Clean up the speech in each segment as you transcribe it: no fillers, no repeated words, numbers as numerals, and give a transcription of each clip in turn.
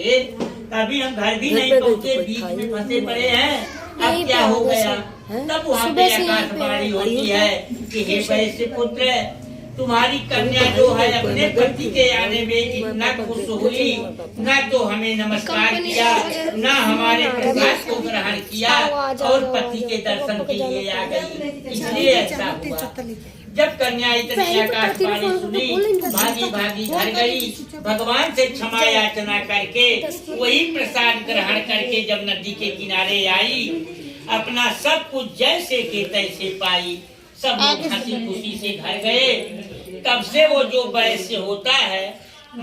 थे, तभी हम घर भी नहीं पहुँचे, बीच में फंसे पड़े हैं। अब क्या हो गया? तब वहाँ पे आकाशवाणी होती है कि हे वैश्य पुत्र, तुम्हारी कन्या जो है अपने पति के आने में इतना खुश हुई, न तो हमें नमस्कार किया, न हमारे प्रसाद को ग्रहण किया, और पति के दर्शन के लिए आ गई। इसलिए ऐसा हुआ। जब कन्या इतनी आकाशवाणी सुनी, भागी भागी घर गई, भगवान से क्षमा याचना करके वही प्रसाद ग्रहण करके जब नदी के किनारे आई, अपना सब कुछ जैसे के तैसे पाई। सब लोग हंसी खुशी से घर गए। तब से वो जो वैश्य होता है,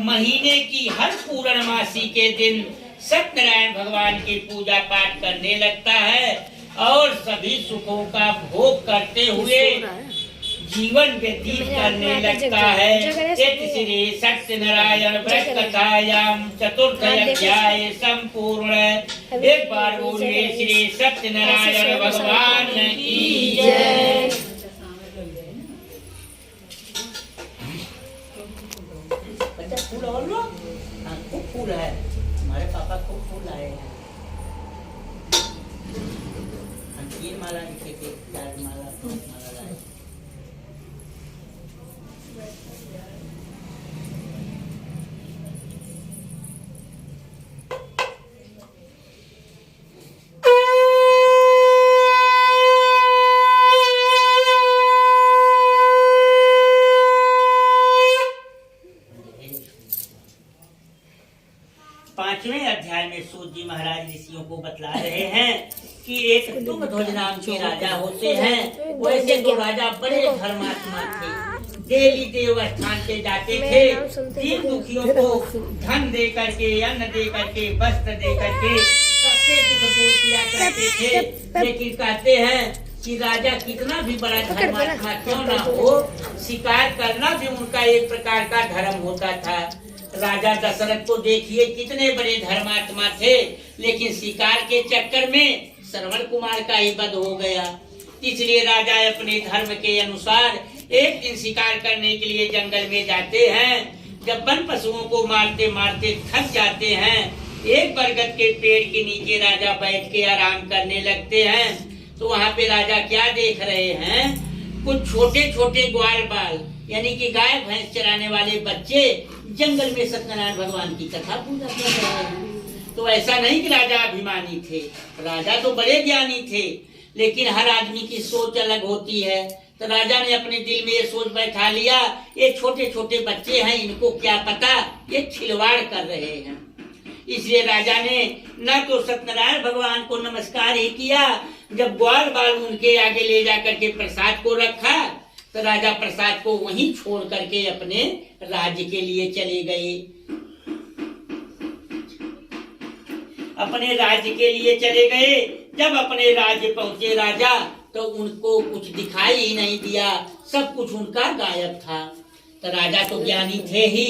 महीने की हर पूर्णमासी के दिन सत्यनारायण भगवान की पूजा पाठ करने लगता है और सभी सुखों का भोग करते हुए जीवन व्यतीत करने लगता है। एक श्री सत्यनारायण व्रत कथायाम चतुर्थ अध्याय संपूर्ण। एक बार बोलिए श्री सत्यनारायण भगवान की जय। बच्चा फूल और लो, खूब फूल है, हमारे पापा खूब फूल लाए हैं। हम 3 माला लिखे थे, 4 माला 5 माला लाए। पांचवें अध्याय में सूत जी महाराज ऋषियों को बतला रहे हैं कि एक तुंगध्वज नाम के राजा होते हैं। वैसे तो राजा बड़े धर्मात्मा थे, देवी देव स्थान पे जाते थे, दीन दुखियों को धन दे करके, अन्न दे करके, वस्त्र दे करके सबसे दुख दूर किया करते थे। लेकिन कहते हैं कि राजा कितना भी बड़ा धर्मात्मा क्यों ना हो, शिकार करना भी उनका एक प्रकार का धर्म होता था। राजा दशरथ को देखिए, कितने बड़े धर्मात्मा थे, लेकिन शिकार के चक्कर में श्रवण कुमार का ही वध हो गया। इसलिए राजा अपने धर्म के अनुसार एक दिन शिकार करने के लिए जंगल में जाते हैं। जब वन पशुओं को मारते मारते थक जाते हैं, एक बरगद के पेड़ के नीचे राजा बैठ के आराम करने लगते हैं। तो वहाँ पे राजा क्या देख रहे हैं? कुछ छोटे छोटे ग्वाल बाल यानी कि गाय भैंस चराने वाले बच्चे जंगल में सत्यनारायण भगवान की कथा पूजा कर रहे हैं। तो ऐसा नहीं कि राजा अभिमानी थे, राजा तो बड़े ज्ञानी थे, लेकिन हर आदमी की सोच अलग होती है। तो राजा ने अपने दिल में ये सोच बैठा लिया, ये छोटे छोटे बच्चे हैं, इनको क्या पता ये खिलवाड़ कर रहे हैं। इसलिए राजा ने न तो सत्यनारायण भगवान को नमस्कार ही किया, जब ग्वाल बाल उनके आगे ले जा करके प्रसाद को रखा, तो राजा प्रसाद को वहीं छोड़ करके अपने राज्य के लिए चले गए। अपने राज्य के लिए चले गए। जब अपने राज्य पहुंचे राजा, तो उनको कुछ दिखाई ही नहीं दिया, सब कुछ उनका गायब था। तो राजा तो ज्ञानी थे ही,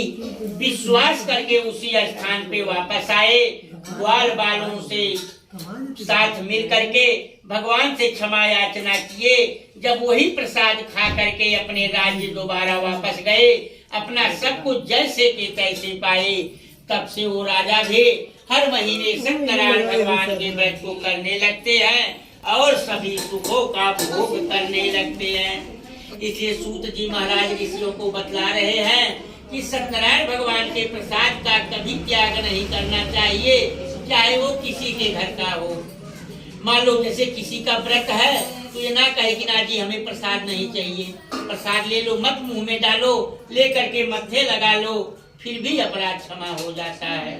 विश्वास करके उसी स्थान पे वापस आए। ग्वाल बालों से साथ मिल करके भगवान से क्षमा याचना किए। जब वही प्रसाद खा करके अपने राज्य दोबारा वापस गए, अपना सब कुछ जैसे के तैसे पाए। तब से वो राजा भी हर महीने सत्यनारायण भगवान के व्रत को करने लगते हैं और सभी सुखों का भोग करने लगते हैं। इसलिए सूत जी महाराज ऋषियों को बतला रहे हैं कि सत्यनारायण भगवान के प्रसाद का कभी त्याग नहीं करना चाहिए, चाहे वो किसी के घर का हो। मान लो जैसे किसी का व्रत है, तो ये ना कहे कि ना जी हमें प्रसाद नहीं चाहिए, प्रसाद ले लो मत, मुंह में डालो, ले करके मत्थे लगा लो, फिर भी अपराध क्षमा हो जाता है।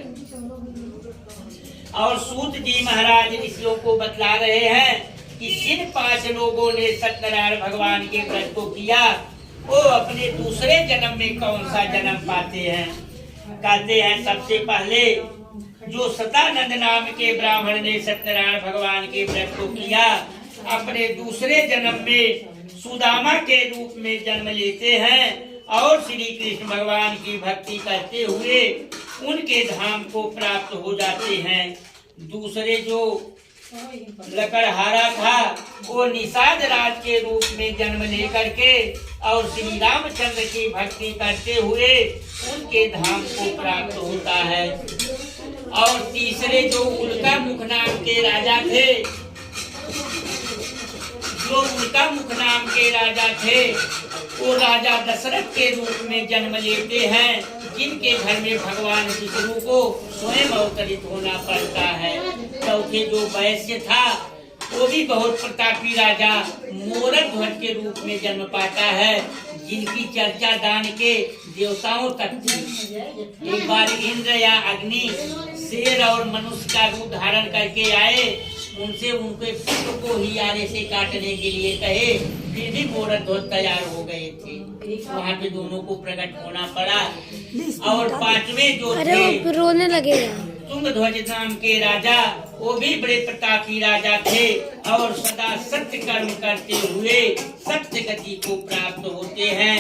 और सूत जी महाराज ऋषियों को बतला रहे हैं कि जिन 5 लोगों ने सत्यनारायण भगवान के व्रत को किया, वो अपने दूसरे जन्म में कौन सा जन्म पाते हैं? कहते हैं सबसे पहले जो सतानंद नाम के ब्राह्मण ने सत्यनारायण भगवान के व्रत को किया, अपने दूसरे जन्म में सुदामा के रूप में जन्म लेते हैं और श्री कृष्ण भगवान की भक्ति करते हुए उनके धाम को प्राप्त हो जाते हैं। दूसरे जो लकड़हारा था, वो निषाद राज के रूप में जन्म लेकर के और श्री रामचंद्र की भक्ति करते हुए उनके धाम को प्राप्त होता है। और तीसरे जो उल्का मुख नाम के राजा थे, जो उल्का मुख नाम के राजा थे, वो राजा दशरथ के रूप में जन्म लेते हैं, जिनके घर में भगवान विष्णु को स्वयं अवतरित होना पड़ता है। चौथे जो वैश्य था, वो भी बहुत प्रतापी राजा मोरक ध्वज के रूप में जन्म पाता है, जिनकी चर्चा दान के देवताओं तक थी। एक बार इंद्र या अग्नि शेर और मनुष्य का रूप धारण करके आए, उनसे उनके पुत्र को ही आरे से काटने के लिए कहे, फिर भी मोरक ध्वज तैयार हो गए थे। वहाँ पे दोनों को प्रकट होना पड़ा। और पांचवें जो थे, रोने लगे, तुंगध्वज नाम के राजा, वो भी बड़े प्रतापी राजा थे और सदा सत्य कर्म करते हुए सत्य गति को प्राप्त होते हैं।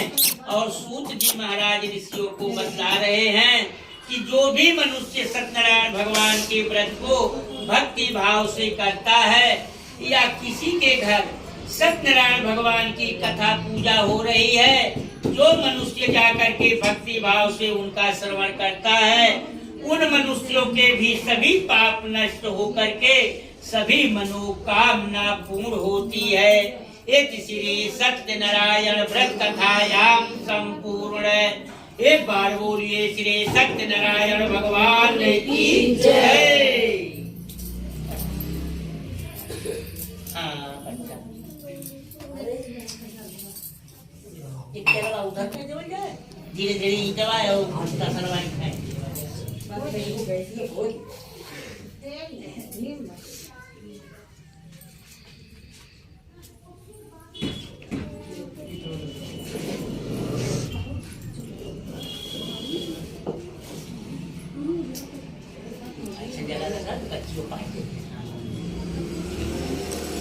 और सूत जी महाराज ऋषियों को बतला रहे हैं कि जो भी मनुष्य सत्यनारायण भगवान के व्रत को भक्ति भाव से करता है, या किसी के घर सत्यनारायण भगवान की कथा पूजा हो रही है, जो मनुष्य जाकर के भक्ति भाव से उनका श्रवण करता है, उन मनुष्यों के भी सभी पाप नष्ट होकर के सभी मनोकामना पूर्ण होती है। एक श्री सत्यनारायण व्रत कथायाम संपूर्ण। एक बार बोलिए श्री सत्यनारायण भगवान की जय। उधर धीरे धीरे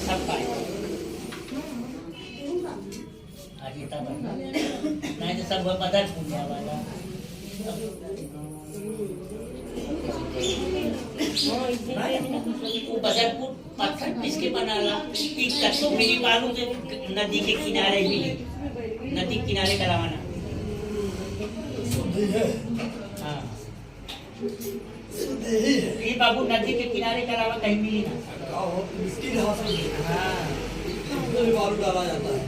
सब पाए नहीं तो सब मदद पूजा वाला वो बदरपुर पत्थर पीस के बना रहा। कच्चो मिली बालू के नदी के किनारे मिली, नदी किनारे का रवाना। हाँ ये बाबू नदी के किनारे का अलावा कहीं मिली ना। बालू डाला जाता है,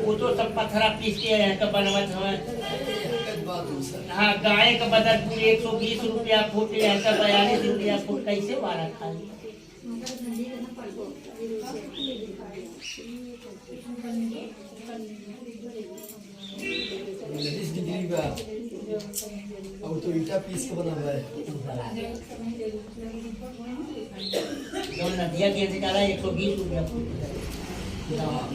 वो तो सब पत्थरा पीस के तो बनवत है। हाँ गाय का बदरपुर 120 रुपया फुट या 42 रुपया फुट कैसे वाला खाली। और तो ईटा पीस के बना हुआ है। जो नदिया के डाला 120 रुपया फुट। 1200 रुपया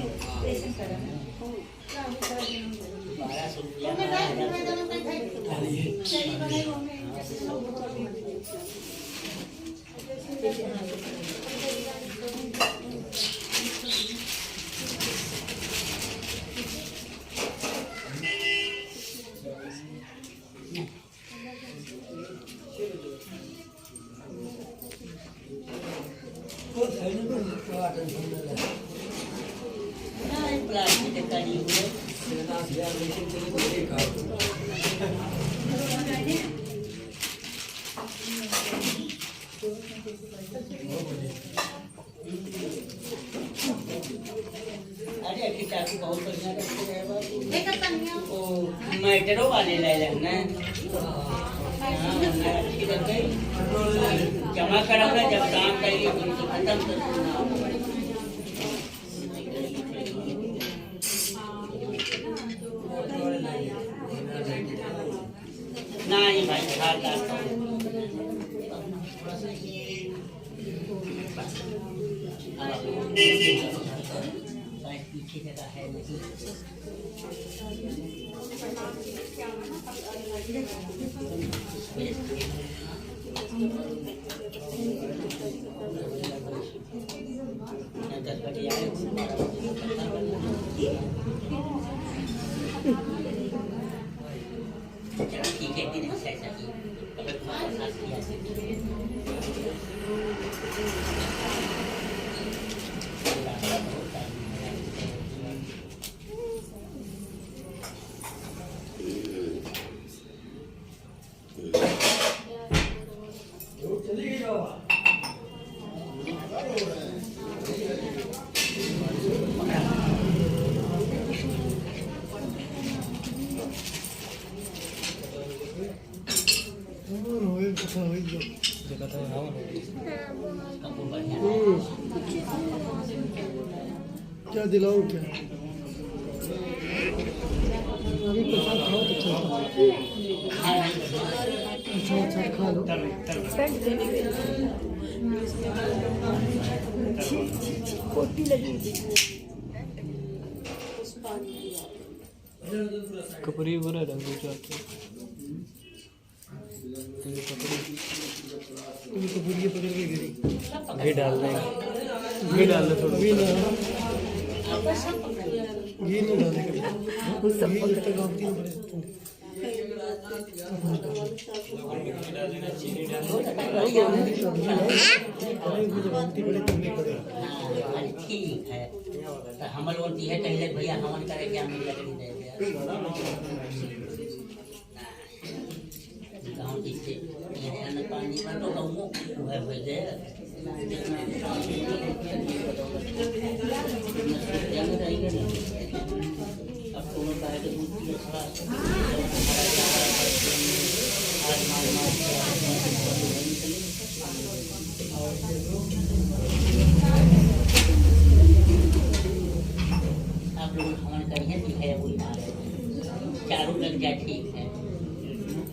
प्लास्टिक का नहीं हुआ। अरे चाकू बहुत बढ़िया रखते हैं बाबू। वो मैटरो वाले ले लेना। जमा कराना जब काम करेगी तो खत्म कर नहीं भाई हार जाता हूँ। पीछे जगह है नहीं। ठीक है कि नहीं ऐसा ही Yeah. कपूर बढ़िया क्या दिलाओ क्या अभी प्रसाद खाओ तो चलता अच्छा खा लो कोटी लगी कपड़ी बुरा रंग चाहते तो बुढ़िया पकड़ के गिरी घी डाल देंगे घी डाल दो थोड़ा अभी ना ये नहीं डालेगा ये जब तक आप तीन बड़े ठीक है तो हमल बोलती है कहीं लग भैया हमन करे क्या मिल लकड़ी दे दिया गाँव जिससे ये अन्न पानी में तो गाँव है भैया अब तुम्हें कहे तो दूध की थोड़ा आप लोग हवन करिए दिखाया कोई ना चारों लग जाए ठीक है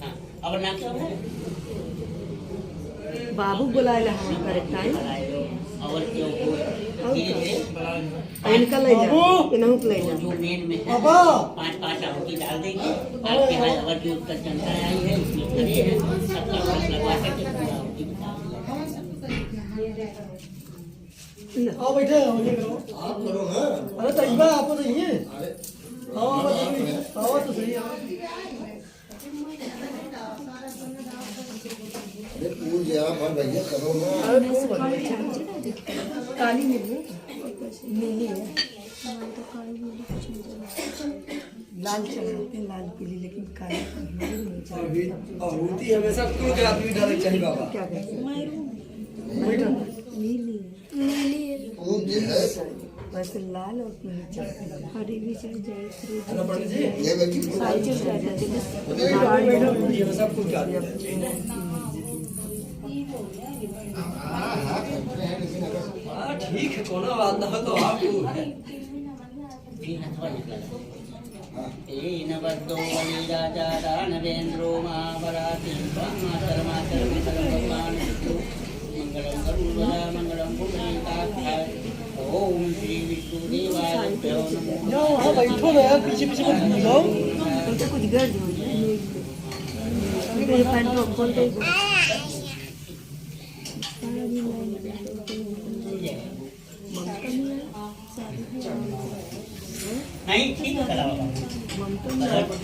हाँ अब ना क्या है बाबू बुलाए हम करे टाइम और क्यों धीरे इनका ले जा इनहु ले जा जो मेन में है पापा 5 आहुति डाल देंगे आपके यहाँ अगर जो उत्तर जनता आई है उसमें खड़े हैं सबका रस लगवा करके पूरा आहुति बता आओ बैठे आओ ये करो आप करो ना अरे तैयबा आपको तो ये आओ आओ तो सही आओ पूजा भैया करो ना काली नीली नीली है लाल चढ़ाते लाल पीली लेकिन काली अभी आहुति हमेशा कुल के आदमी डाले चाहिए बाबा क्या कहते हैं बैठो नीली पूजा है वैसे लाल और पीली चढ़ती है हरी भी चढ़ जाए अरे पंडित जी ये बेटी सारी चीज चढ़ जाती है बैठो ये हमेशा कुल के आदमी ठीक है कोनो बात ना हो तो आप बद्धो बलि राजा दानवेन्द्रो महाबराति मातर मातर विठल भगवान मंगलम गरुड़ध्वजा मंगलम पुंडरीकाक्षाय ओम श्री विष्णुदेवाय नमो जाओ हाँ बैठो ना यार पीछे पीछे मत जाओ उनका कुछ गर्द हो जाए ये पैंट खोल दे नहीं ठीक है कलर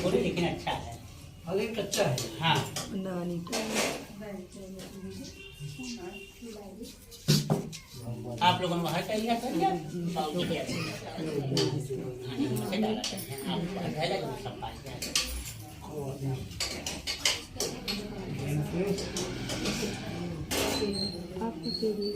थोड़ी लेकिन अच्छा है हाले कच्चा है हाँ नानी आप लोगों ने बाहर कर लिया सर क्या बाउंड्री किया से डाला आप बाहर जाएगा तो सब पास जाएगा आपको